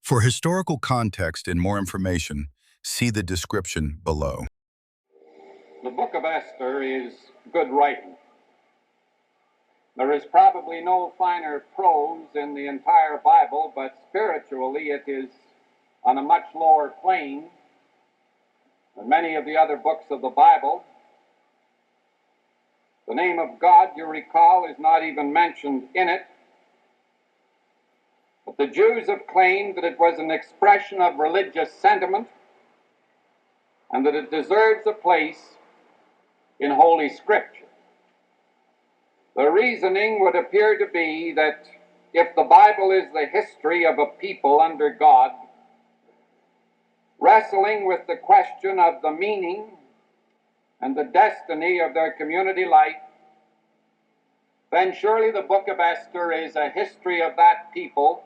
For historical context and more information, see the description below. The book of Esther is good writing. There is probably no finer prose in the entire Bible, but spiritually it is on a much lower plane than many of the other books of the Bible. The name of God, you recall, is not even mentioned in it. But the Jews have claimed that it was an expression of religious sentiment and that it deserves a place in Holy Scripture. The reasoning would appear to be that if the Bible is the history of a people under God, wrestling with the question of the meaning and the destiny of their community life, then surely the book of Esther is a history of that people,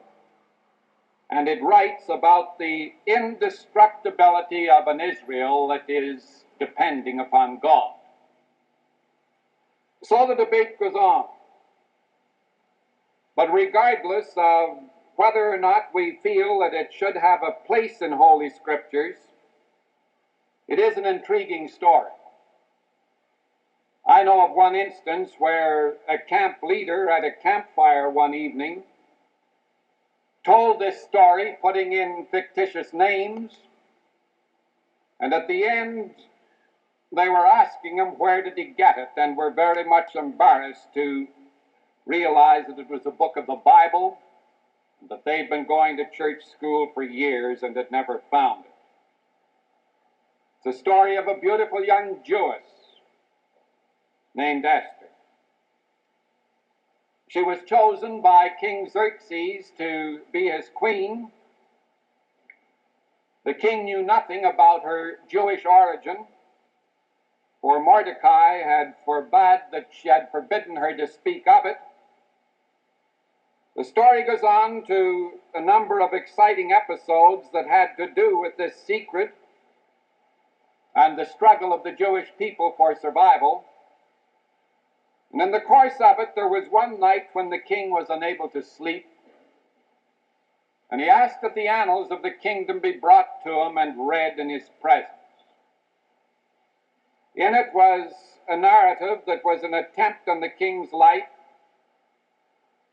and it writes about the indestructibility of an Israel that is depending upon God. So the debate goes on. But regardless of whether or not we feel that it should have a place in Holy Scriptures, it is an intriguing story. I know of one instance where a camp leader at a campfire one evening told this story, putting in fictitious names, and at the end they were asking him where did he get it, and were very much embarrassed to realize that it was a book of the Bible, and that they'd been going to church school for years and had never found it. It's a story of a beautiful young Jewess named Esther. She was chosen by King Xerxes to be his queen. The king knew nothing about her Jewish origin, for Mordecai had forbidden her to speak of it. The story goes on to a number of exciting episodes that had to do with this secret and the struggle of the Jewish people for survival. And in the course of it, there was one night when the king was unable to sleep, and he asked that the annals of the kingdom be brought to him and read in his presence. In it was a narrative that was an attempt on the king's life,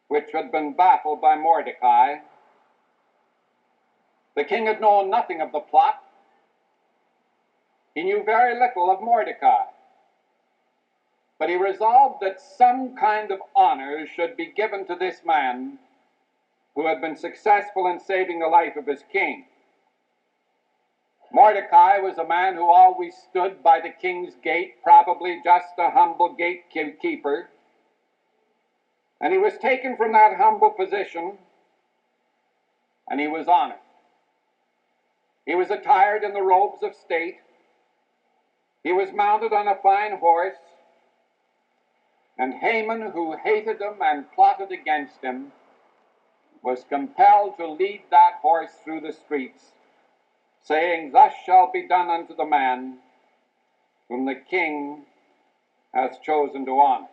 which had been baffled by Mordecai. The king had known nothing of the plot. He knew very little of Mordecai. But he resolved that some kind of honor should be given to this man who had been successful in saving the life of his king. Mordecai was a man who always stood by the king's gate, probably just a humble gatekeeper. And he was taken from that humble position, and he was honored. He was attired in the robes of state. He was mounted on a fine horse. And Haman, who hated him and plotted against him, was compelled to lead that horse through the streets, saying, "Thus shall be done unto the man whom the king hath chosen to honor."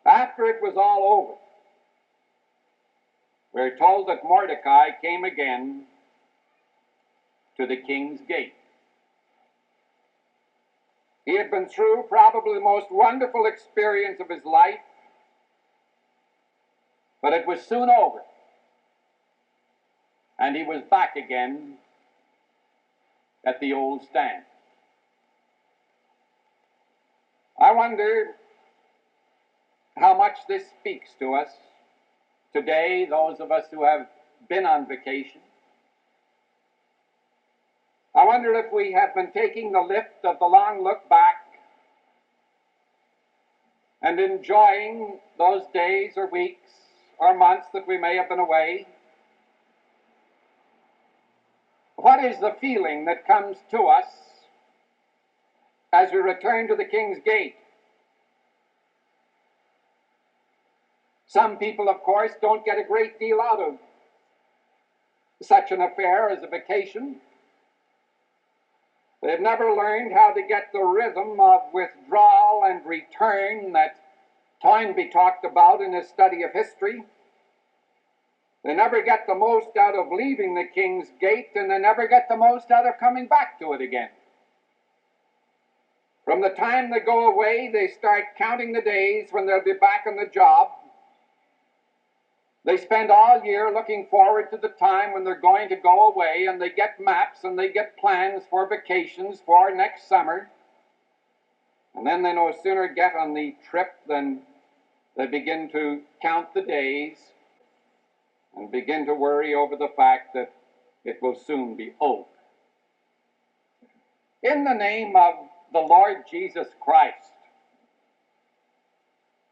After it was all over, we're told that Mordecai came again to the king's gate. He had been through probably the most wonderful experience of his life, but it was soon over, and he was back again at the old stand. I wonder how much this speaks to us today, those of us who have been on vacation. I wonder if we have been taking the lift of the long look back and enjoying those days or weeks or months that we may have been away. What is the feeling that comes to us as we return to the King's Gate? Some people, of course, don't get a great deal out of such an affair as a vacation. They've never learned how to get the rhythm of withdrawal and return that Toynbee talked about in his study of history. They never get the most out of leaving the King's Gate, and they never get the most out of coming back to it again. From the time they go away, they start counting the days when they'll be back on the job. They spend all year looking forward to the time when they're going to go away, and they get maps and they get plans for vacations for next summer. And then they no sooner get on the trip than they begin to count the days and begin to worry over the fact that it will soon be over. In the name of the Lord Jesus Christ,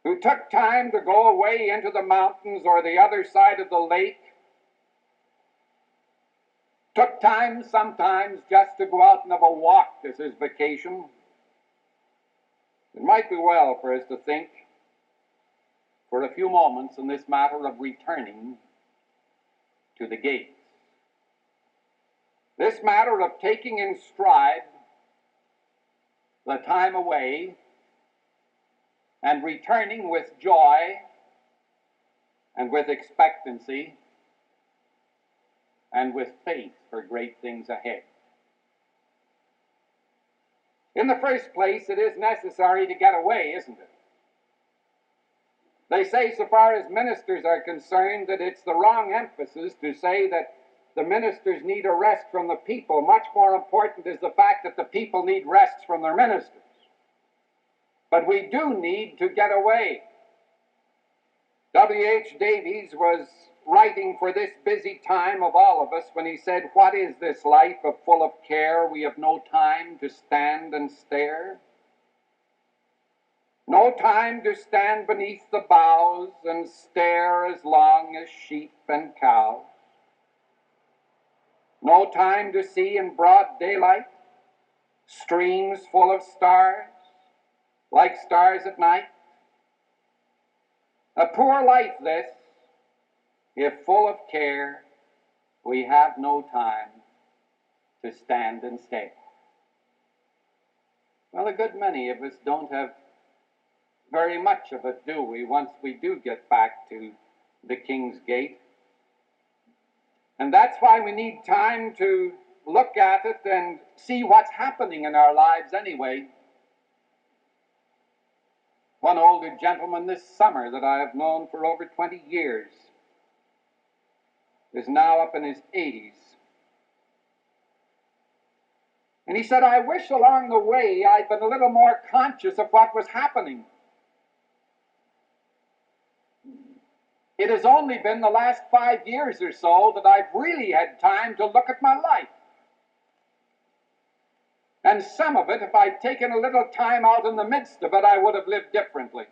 who took time to go away into the mountains or the other side of the lake, took time sometimes just to go out and have a walk as his vacation, it might be well for us to think for a few moments in this matter of returning to the gates. This matter of taking in stride the time away and returning with joy and with expectancy and with faith for great things ahead. In the first place, it is necessary to get away, isn't it? They say, so far as ministers are concerned, that it's the wrong emphasis to say that the ministers need a rest from the people. Much more important is the fact that the people need rests from their ministers. But we do need to get away. W.H. Davies was writing for this busy time of all of us when he said, "What is this life of full of care? We have no time to stand and stare. No time to stand beneath the boughs and stare as long as sheep and cows. No time to see in broad daylight streams full of stars, like stars at night. A poor life this, if full of care, we have no time to stand and stare." Well, a good many of us don't have very much of it, do we, once we do get back to the King's Gate? And that's why we need time to look at it and see what's happening in our lives anyway. One older gentleman this summer that I have known for over 20 years is now up in his 80s. And he said, "I wish along the way I'd been a little more conscious of what was happening. It has only been the last 5 years or so that I've really had time to look at my life. And some of it, if I'd taken a little time out in the midst of it, I would have lived differently."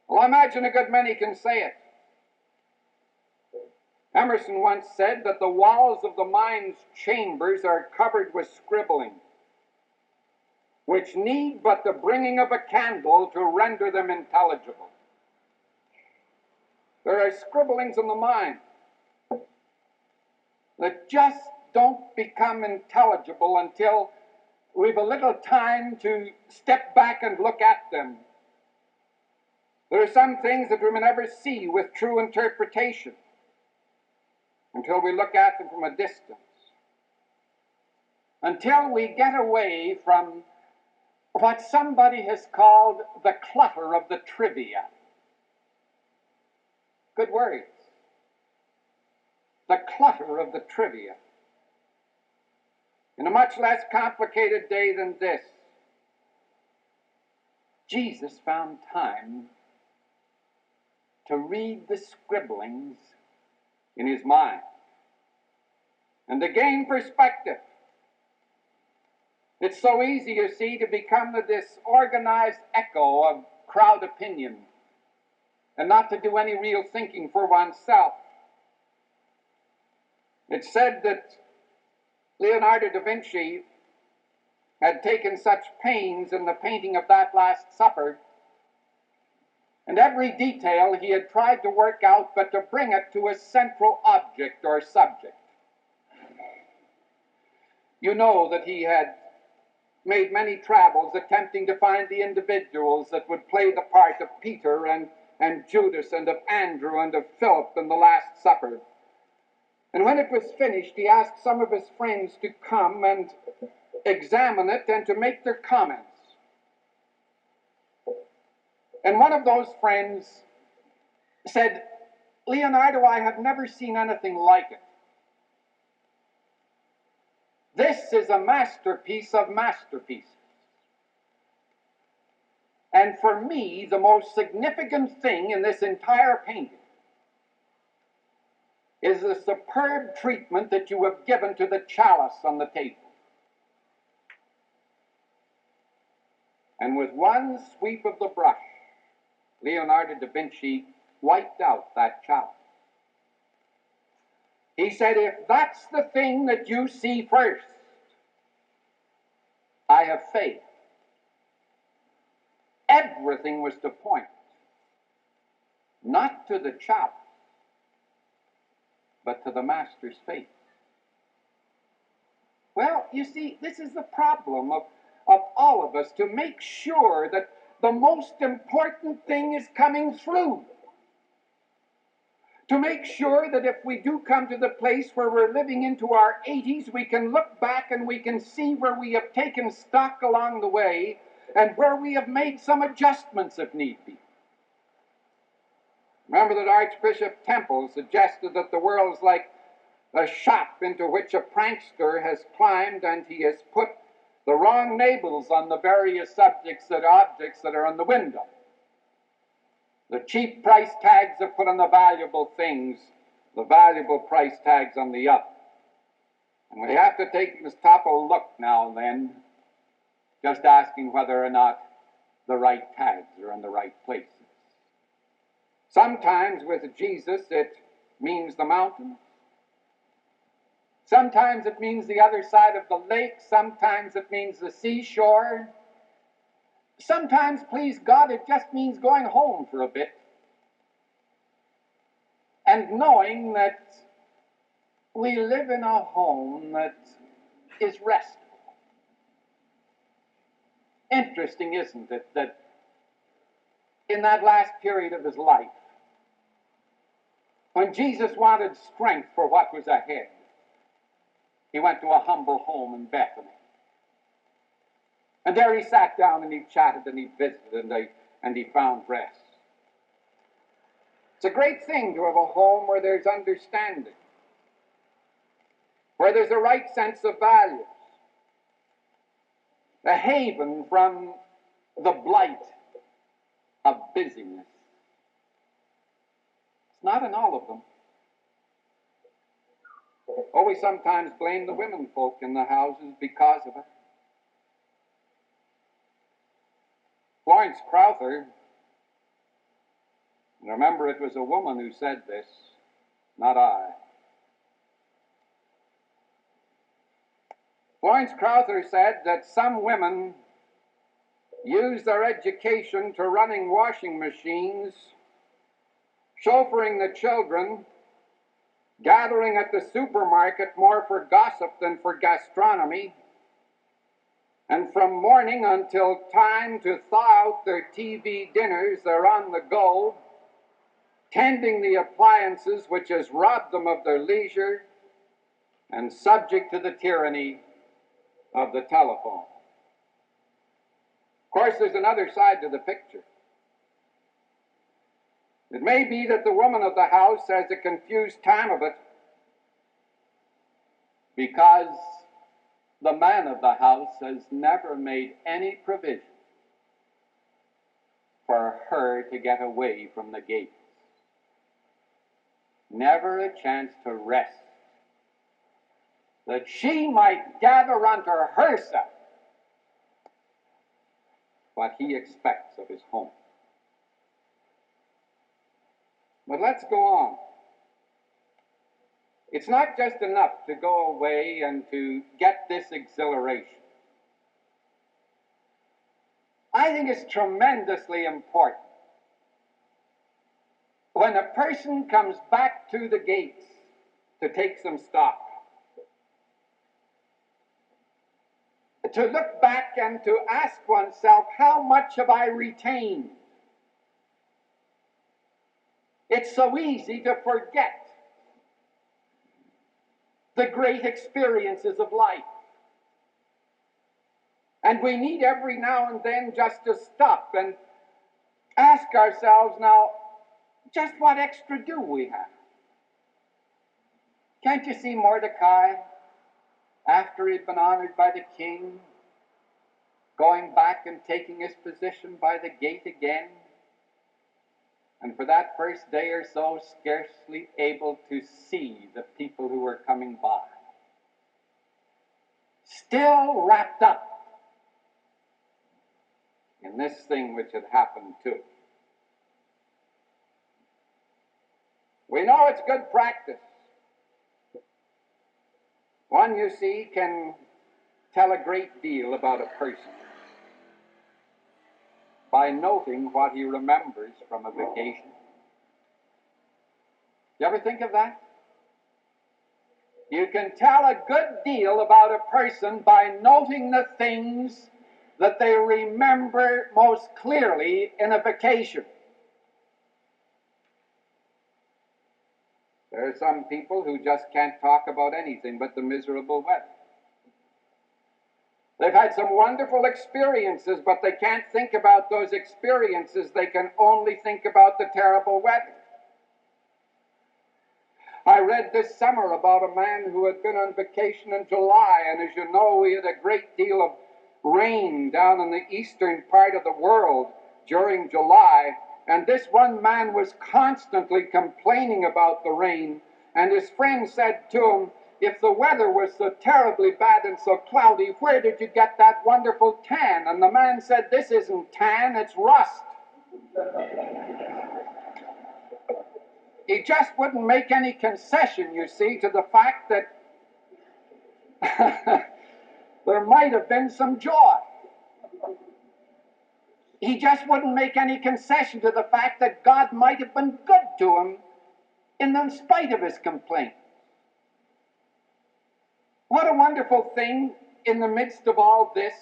Well, I imagine a good many can say it. Emerson once said that the walls of the mind's chambers are covered with scribbling, which need but the bringing of a candle to render them intelligible. There are scribblings in the mind that just don't become intelligible until we've a little time to step back and look at them. There are some things that we may never see with true interpretation until we look at them from a distance. Until we get away from what somebody has called the clutter of the trivia. Good words. The clutter of the trivia. In a much less complicated day than this, Jesus found time to read the scribblings in his mind and to gain perspective. It's so easy, you see, to become the disorganized echo of crowd opinion and not to do any real thinking for oneself. It's said that Leonardo da Vinci had taken such pains in the painting of that Last Supper, and every detail he had tried to work out but to bring it to a central object or subject. You know that he had made many travels attempting to find the individuals that would play the part of Peter and and Judas and of Andrew and of Philip in the Last Supper. And when it was finished, he asked some of his friends to come and examine it and to make their comments. And one of those friends said, "Leonardo, I have never seen anything like it. This is a masterpiece of masterpieces. And for me, the most significant thing in this entire painting is the superb treatment that you have given to the chalice on the table." And with one sweep of the brush, Leonardo da Vinci wiped out that chalice. He said, "If that's the thing that you see first, I have failed." Everything was to point not to the chalice, but to the master's face. Well, you see, this is the problem of all of us, to make sure that the most important thing is coming through. To make sure that if we do come to the place where we're living into our 80s, we can look back and we can see where we have taken stock along the way and where we have made some adjustments if need be. Remember that Archbishop Temple suggested that the world is like a shop into which a prankster has climbed and he has put the wrong labels on the various objects that are on the window. The cheap price tags are put on the valuable things, the valuable price tags on the other. And we have to take and stop a look now and then, just asking whether or not the right tags are in the right places. Sometimes with Jesus it means the mountain. Sometimes it means the other side of the lake. Sometimes it means the seashore. Sometimes, please God, it just means going home for a bit and knowing that we live in a home that is restful. Interesting, isn't it, that in that last period of his life, when Jesus wanted strength for what was ahead, he went to a humble home in Bethany. And there he sat down and he chatted and he visited and he found rest. It's a great thing to have a home where there's understanding, where there's a right sense of values, a haven from the blight of busyness. It's not in all of them. Oh, we sometimes blame the women folk in the houses because of it. Florence Crowther, remember it was a woman who said this, not I. Florence Crowther said that some women use their education to running washing machines, chauffeuring the children, gathering at the supermarket more for gossip than for gastronomy, and from morning until time to thaw out their TV dinners, they're on the go, tending the appliances which has robbed them of their leisure, and subject to the tyranny of the telephone. Of course, there's another side to the picture. It may be that the woman of the house has a confused time of it because the man of the house has never made any provision for her to get away from the gates. Never a chance to rest, that she might gather unto herself what he expects of his home. But let's go on. It's not just enough to go away and to get this exhilaration. I think it's tremendously important when a person comes back to the gates to take some stock, to look back and to ask oneself, how much have I retained? It's so easy to forget the great experiences of life. And we need every now and then just to stop and ask ourselves, now, just what extra do we have? Can't you see Mordecai, after he'd been honored by the king, going back and taking his position by the gate again? And for that first day or so, scarcely able to see the people who were coming by. Still wrapped up in this thing which had happened to him. We know it's good practice. One, you see, can tell a great deal about a person by noting what he remembers from a vacation. You ever think of that? You can tell a good deal about a person by noting the things that they remember most clearly in a vacation. There are some people who just can't talk about anything but the miserable weather. They've had some wonderful experiences, but they can't think about those experiences. They can only think about the terrible weather. I read this summer about a man who had been on vacation in July, and as you know, we had a great deal of rain down in the eastern part of the world during July, and this one man was constantly complaining about the rain, and his friend said to him, if the weather was so terribly bad and so cloudy, where did you get that wonderful tan? And the man said, this isn't tan, it's rust. He just wouldn't make any concession, you see, to the fact that there might have been some joy. He just wouldn't make any concession to the fact that God might have been good to him in spite of his complaint. What a wonderful thing in the midst of all this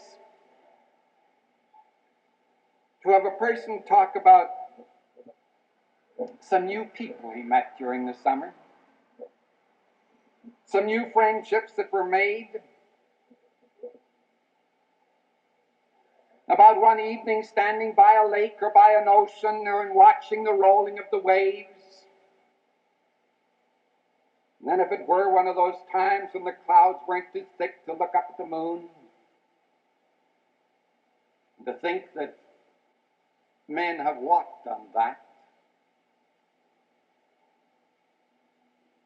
to have a person talk about some new people he met during the summer, some new friendships that were made, about one evening standing by a lake or by an ocean or watching the rolling of the waves. And then if it were one of those times when the clouds weren't too thick to look up at the moon, and to think that men have walked on that.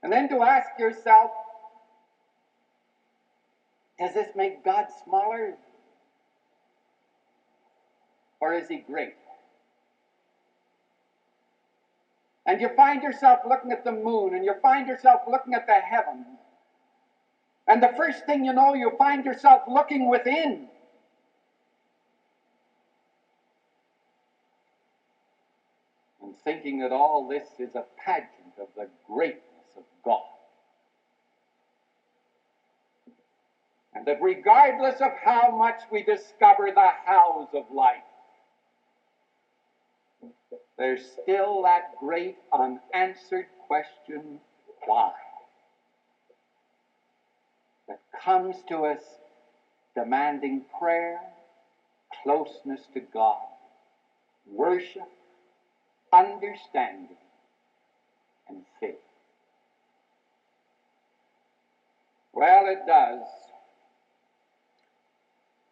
And then to ask yourself, does this make God smaller? Or is he great? And you find yourself looking at the moon, and you find yourself looking at the heavens. And the first thing you know, you find yourself looking within. And thinking that all this is a pageant of the greatness of God. And that regardless of how much we discover the hows of life, there's still that great unanswered question, why? That comes to us demanding prayer, closeness to God, worship, understanding, and faith. Well, it does.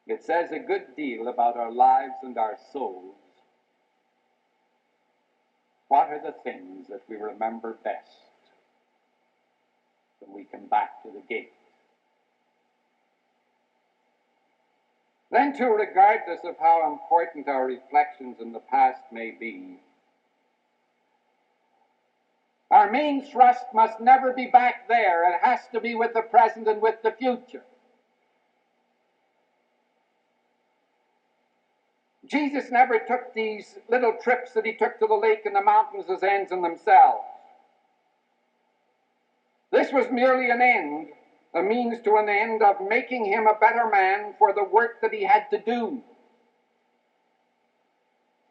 It says a good deal about our lives and our souls. What are the things that we remember best when we come back to the gate? Then, too, regardless of how important our reflections in the past may be, our main thrust must never be back there. It has to be with the present and with the future. Jesus never took these little trips that he took to the lake and the mountains as ends in themselves. This was merely an end, a means to an end of making him a better man for the work that he had to do.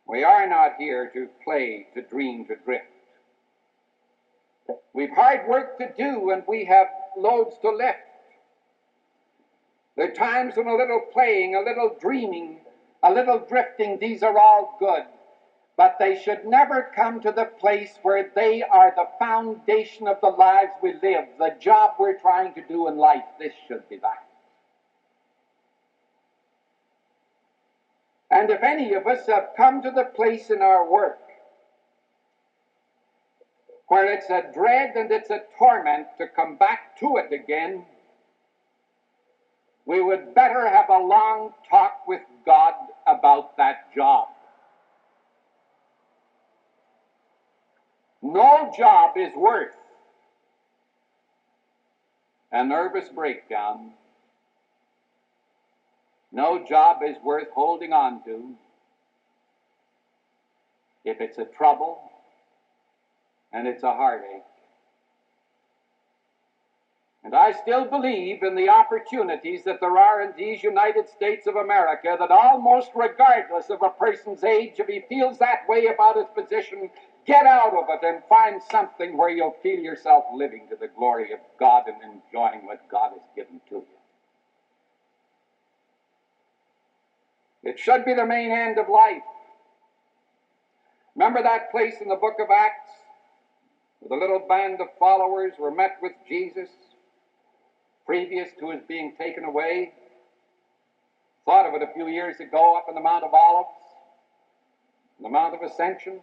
We are not here to play, to dream, to drift. We've hard work to do, and we have loads to lift. There are times when a little playing, a little dreaming, a little drifting, these are all good. But they should never come to the place where they are the foundation of the lives we live, the job we're trying to do in life. This should be that. And if any of us have come to the place in our work where it's a dread and it's a torment to come back to it again, we would better have a long talk with God about that job. No job is worth a nervous breakdown. No job is worth holding on to if it's a trouble and it's a heartache. And I still believe in the opportunities that there are in these United States of America, that almost regardless of a person's age, if he feels that way about his position, get out of it and find something where you'll feel yourself living to the glory of God and enjoying what God has given to you. It should be the main end of life. Remember that place in the book of Acts where the little band of followers were met with Jesus previous to his being taken away? Thought of it a few years ago up on the Mount of Olives, the Mount of Ascension.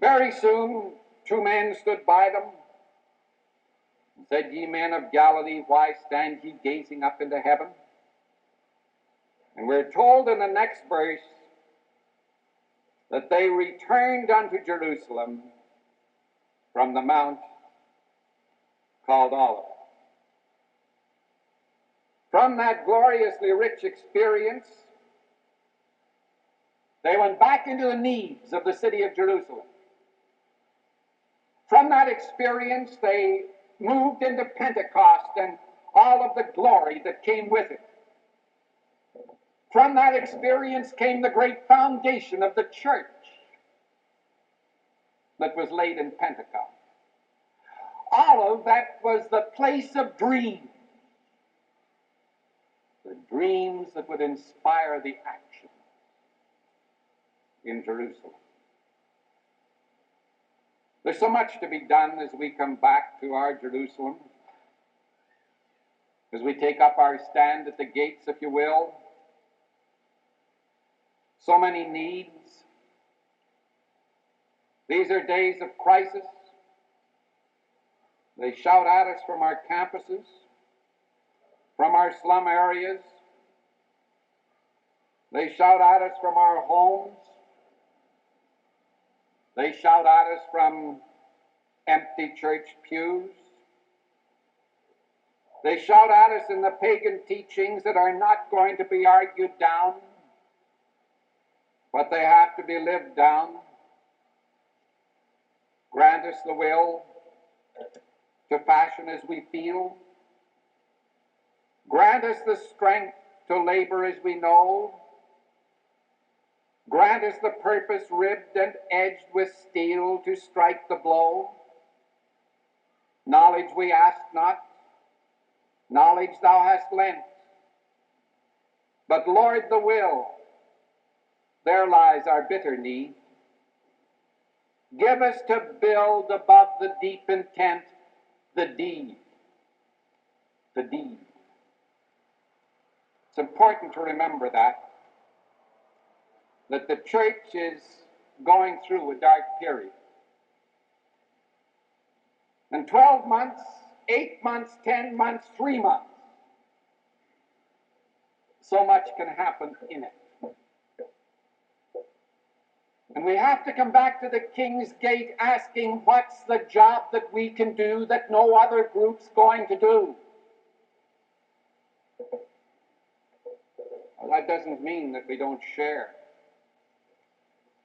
Very soon, two men stood by them and said, "Ye men of Galilee, why stand ye gazing up into heaven?" And we're told in the next verse that they returned unto Jerusalem from the mount called Olivet. From that gloriously rich experience, they went back into the needs of the city of Jerusalem. From that experience, they moved into Pentecost and all of the glory that came with it. From that experience came the great foundation of the church that was laid in Pentecost. All of that was the place of dreams, the dreams that would inspire the action in Jerusalem. There's so much to be done as we come back to our Jerusalem, as we take up our stand at the gates, if you will. So many needs. These are days of crisis. They shout at us from our campuses, from our slum areas. They shout at us from our homes. They shout at us from empty church pews. They shout at us in the pagan teachings that are not going to be argued down, but they have to be lived down. Grant us the will to fashion as we feel. Grant us the strength to labor as we know. Grant us the purpose ribbed and edged with steel to strike the blow. Knowledge we ask not, knowledge thou hast lent. But Lord, the will, there lies our bitter need. Give us to build above the deep intent the deed. The deed. It's important to remember that the church is going through a dark period. And 12 months, 8 months, 10 months, 3 months, so much can happen in it. And we have to come back to the King's Gate asking, what's the job that we can do that no other group's going to do? Well, that doesn't mean that we don't share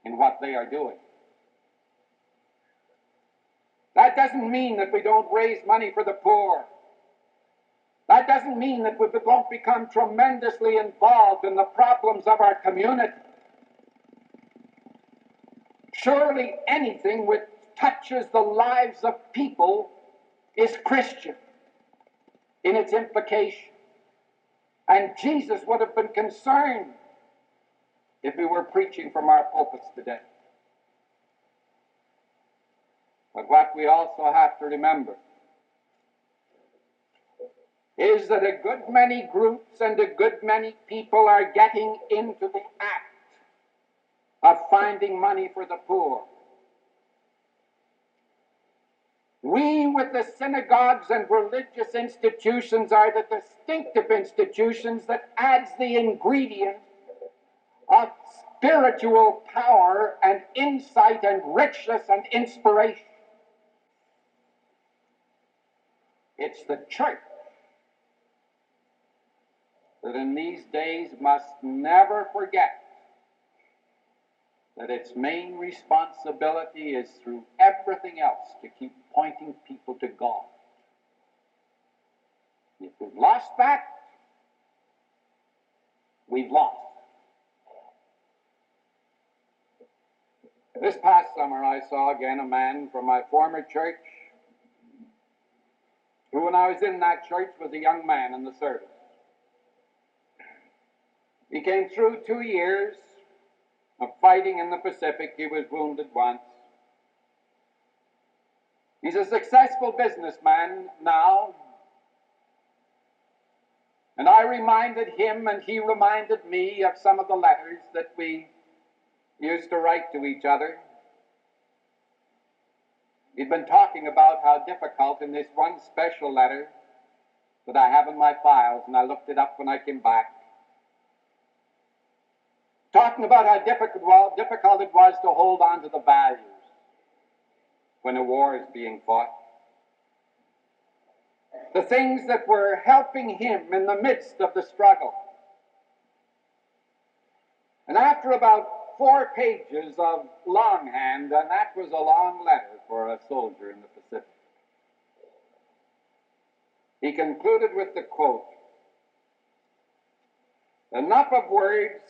in what they are doing. That doesn't mean that we don't raise money for the poor. That doesn't mean that we don't become tremendously involved in the problems of our community. Surely anything which touches the lives of people is Christian in its implication. And Jesus would have been concerned if we were preaching from our pulpits today. But what we also have to remember is that a good many groups and a good many people are getting into the act of finding money for the poor. We, with the synagogues and religious institutions, are the distinctive institutions that adds the ingredient of spiritual power and insight and richness and inspiration. It's the church that in these days must never forget that its main responsibility is through everything else to keep pointing people to God. If we've lost that, we've lost. This past summer I saw again a man from my former church who, when I was in that church, was a young man in the service. He came through 2 years of fighting in the Pacific. He was wounded once. He's a successful businessman now. And I reminded him, and he reminded me of some of the letters that we used to write to each other. He'd been talking about how difficult in this one special letter that I have in my files, and I looked it up when I came back, talking about how difficult it was to hold on to the values when a war is being fought. The things that were helping him in the midst of the struggle. And after about 4 pages of longhand, and that was a long letter for a soldier in the Pacific, he concluded with the quote, "Enough of words,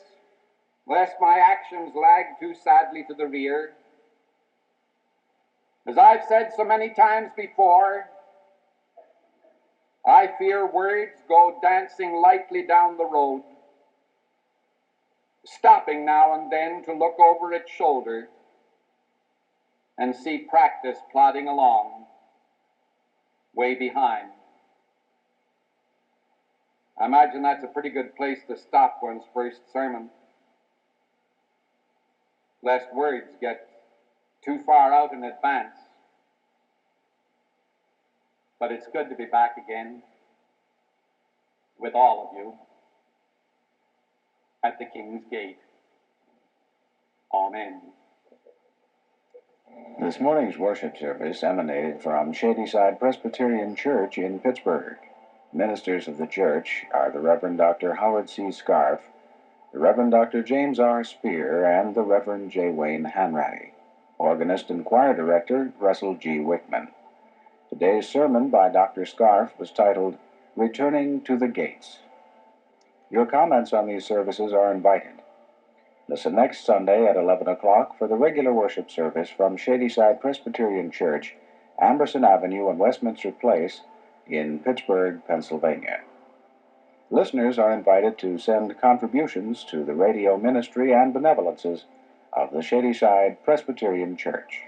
lest my actions lag too sadly to the rear. As I've said so many times before, I fear words go dancing lightly down the road, stopping now and then to look over its shoulder and see practice plodding along way behind." I imagine that's a pretty good place to stop one's first sermon, lest words get too far out in advance. But it's good to be back again with all of you at the King's Gate. Amen. This morning's worship service emanated from Shadyside Presbyterian Church in Pittsburgh. Ministers of the church are the Reverend Dr. Howard C. Scharfe, the Reverend Dr. James R. Spear, and the Reverend J. Wayne Hanratty. Organist and choir director, Russell G. Wickman. Today's sermon by Dr. Scharfe was titled, "Returning to the Gates." Your comments on these services are invited. Listen next Sunday at 11 o'clock for the regular worship service from Shadyside Presbyterian Church, Amberson Avenue and Westminster Place in Pittsburgh, Pennsylvania. Listeners are invited to send contributions to the radio ministry and benevolences of the Shadyside Presbyterian Church.